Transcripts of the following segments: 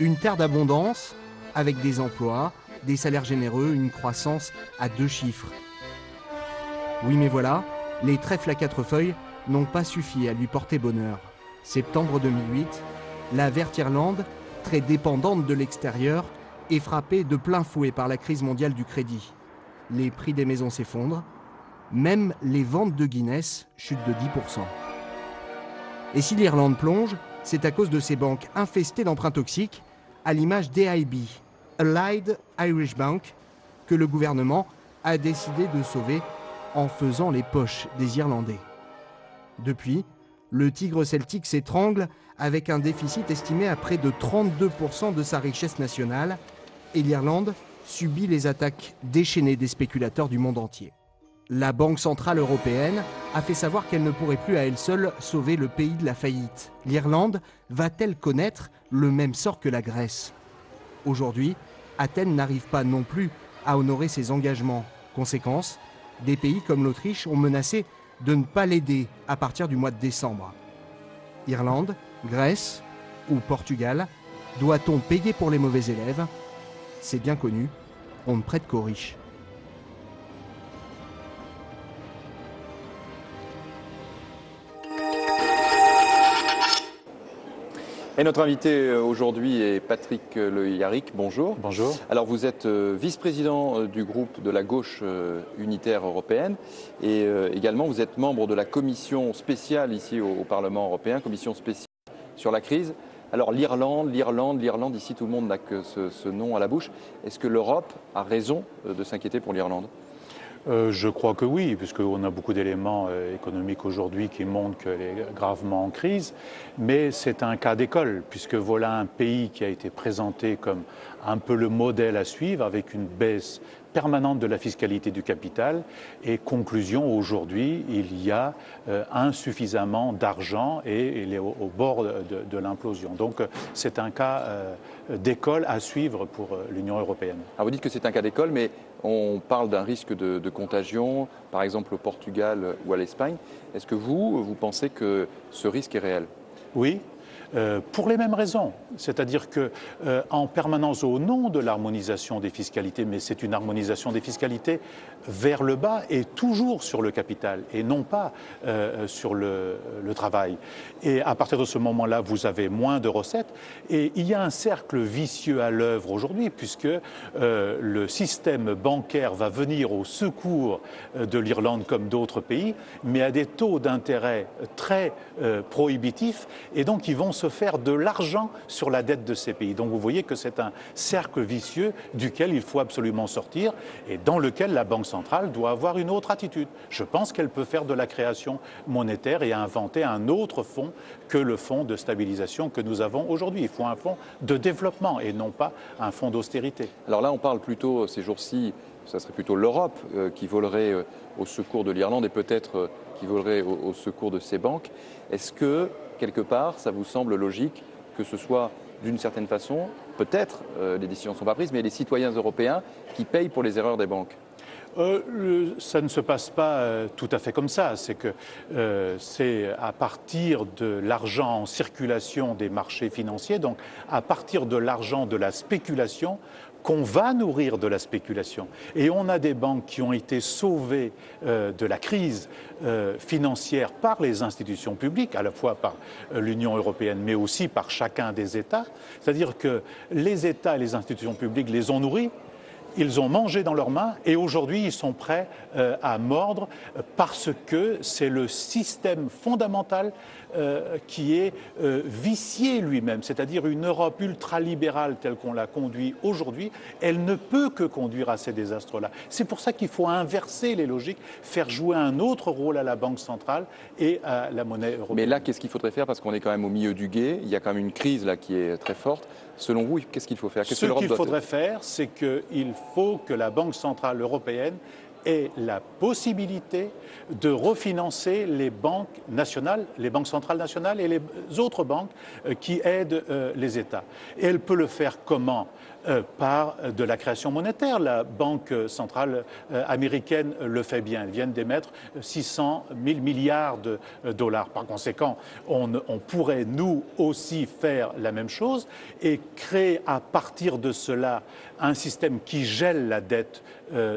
Une terre d'abondance, avec des emplois, des salaires généreux, une croissance à 2 chiffres. Oui, mais voilà, les trèfles à 4 feuilles n'ont pas suffi à lui porter bonheur. Septembre 2008, la verte Irlande, très dépendante de l'extérieur, est frappée de plein fouet par la crise mondiale du crédit. Les prix des maisons s'effondrent, même les ventes de Guinness chutent de 10%. Et si l'Irlande plonge, c'est à cause de ses banques infestées d'emprunts toxiques, à l'image d'AIB, Allied Irish Bank, que le gouvernement a décidé de sauver en faisant les poches des Irlandais. Depuis, le tigre celtique s'étrangle avec un déficit estimé à près de 32% de sa richesse nationale, et l'Irlande subit les attaques déchaînées des spéculateurs du monde entier. La Banque centrale européenne a fait savoir qu'elle ne pourrait plus à elle seule sauver le pays de la faillite. L'Irlande va-t-elle connaître le même sort que la Grèce ? Aujourd'hui, Athènes n'arrive pas non plus à honorer ses engagements. Conséquence, des pays comme l'Autriche ont menacé de ne pas l'aider à partir du mois de décembre. Irlande, Grèce ou Portugal, doit-on payer pour les mauvais élèves ? C'est bien connu, on ne prête qu'aux riches. Et notre invité aujourd'hui est Patrick Le Yarrick. Bonjour. Bonjour. Alors vous êtes vice-président du groupe de la gauche unitaire européenne et également vous êtes membre de la commission spéciale ici au Parlement européen, commission spéciale sur la crise. Alors l'Irlande, ici tout le monde n'a que ce nom à la bouche. Est-ce que l'Europe a raison de s'inquiéter pour l'Irlande ? Je crois que oui, puisqu'on a beaucoup d'éléments économiques aujourd'hui qui montrent qu'elle est gravement en crise. Mais c'est un cas d'école, puisque voilà un pays qui a été présenté comme un peu le modèle à suivre, avec une baisse permanente de la fiscalité du capital. Et conclusion, aujourd'hui, il y a insuffisamment d'argent et il est au bord de l'implosion. Donc c'est un cas d'école à suivre pour l'Union européenne. Alors vous dites que c'est un cas d'école, mais on parle d'un risque de contagion, par exemple au Portugal ou à l'Espagne. Est-ce que vous pensez que ce risque est réel ? Oui. Pour les mêmes raisons, c'est-à-dire que en permanence au nom de l'harmonisation des fiscalités, mais c'est une harmonisation des fiscalités vers le bas et toujours sur le capital et non pas sur le travail. Et à partir de ce moment-là, vous avez moins de recettes et il y a un cercle vicieux à l'œuvre aujourd'hui puisque le système bancaire va venir au secours de l'Irlande comme d'autres pays, mais à des taux d'intérêt très prohibitifs et donc ils vont se faire de l'argent sur la dette de ces pays. Donc vous voyez que c'est un cercle vicieux duquel il faut absolument sortir et dans lequel la Banque centrale doit avoir une autre attitude. Je pense qu'elle peut faire de la création monétaire et inventer un autre fonds que le fonds de stabilisation que nous avons aujourd'hui. Il faut un fonds de développement et non pas un fonds d'austérité. Alors là, on parle plutôt, ces jours-ci, ça serait plutôt l'Europe qui volerait au secours de l'Irlande et peut-être qui volerait au secours de ses banques. Est-ce que quelque part, ça vous semble logique que ce soit d'une certaine façon, peut-être, les décisions ne sont pas prises, mais les citoyens européens qui payent pour les erreurs des banques ? Ça ne se passe pas tout à fait comme ça. C'est que c'est à partir de l'argent en circulation des marchés financiers, donc à partir de l'argent de la spéculation, qu'on va nourrir de la spéculation. Et on a des banques qui ont été sauvées de la crise financière par les institutions publiques, à la fois par l'Union européenne, mais aussi par chacun des États. C'est-à-dire que les États et les institutions publiques les ont nourris, ils ont mangé dans leurs mains et aujourd'hui ils sont prêts à mordre parce que c'est le système fondamental qui est vicié lui-même, c'est-à-dire une Europe ultralibérale telle qu'on la conduit aujourd'hui, elle ne peut que conduire à ces désastres-là. C'est pour ça qu'il faut inverser les logiques, faire jouer un autre rôle à la Banque centrale et à la monnaie européenne. Mais là, qu'est-ce qu'il faudrait faire ? Parce qu'on est quand même au milieu du gué, il y a quand même une crise là qui est très forte. Selon vous, qu'est-ce qu'il faut faire ? Ce qu'il faudrait faire, c'est qu'il faut que la Banque centrale européenne est la possibilité de refinancer les banques nationales, les banques centrales nationales et les autres banques qui aident les États. Et elle peut le faire comment ? Par de la création monétaire. La Banque centrale américaine le fait bien. Ils viennent d'émettre 600 000 milliards de dollars. Par conséquent, on pourrait nous aussi faire la même chose et créer à partir de cela un système qui gèle la dette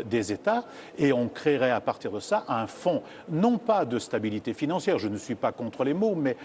des États, et on créerait à partir de ça un fonds, non pas de stabilité financière, je ne suis pas contre les mots, mais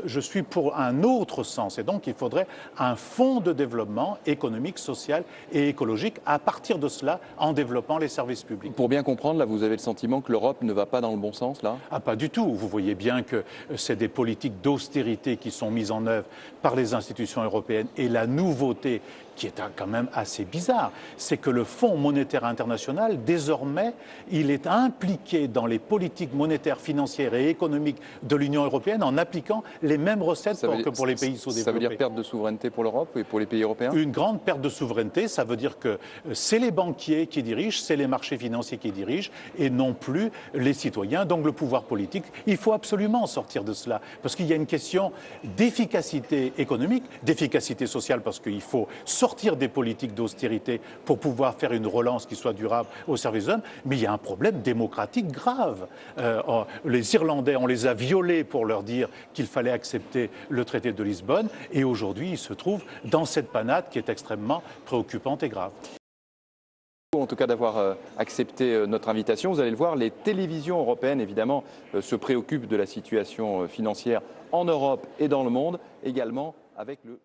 je suis pour un autre sens. Et donc il faudrait un fonds de développement économique, social et écologique à partir de cela, en développant les services publics. Pour bien comprendre, là, vous avez le sentiment que l'Europe ne va pas dans le bon sens, là ? Ah, pas du tout. Vous voyez bien que c'est des politiques d'austérité qui sont mises en œuvre par les institutions européennes. Et la nouveauté, qui est quand même assez bizarre, c'est que le Fonds monétaire international, désormais, il est impliqué dans les politiques monétaires, financières et économiques de l'Union européenne en appliquant les mêmes recettes que pour les pays sous-développés. Ça veut dire perte de souveraineté pour l'Europe et pour les pays européens ? Une grande perte de souveraineté, ça veut dire que c'est les banquiers qui dirigent, c'est les marchés financiers qui dirigent et non plus les citoyens, donc le pouvoir politique. Il faut absolument sortir de cela parce qu'il y a une question d'efficacité économique, d'efficacité sociale parce qu'il faut sortir des politiques d'austérité pour pouvoir faire une relance qui soit durable au service des hommes, mais il y a un problème démocratique grave. Les Irlandais, on les a violés pour leur dire qu'il fallait accepter le traité de Lisbonne et aujourd'hui ils se trouvent dans cette panade qui est extrêmement préoccupante et grave. En tout cas d'avoir accepté notre invitation. Vous allez le voir, les télévisions européennes évidemment se préoccupent de la situation financière en Europe et dans le monde, également avec le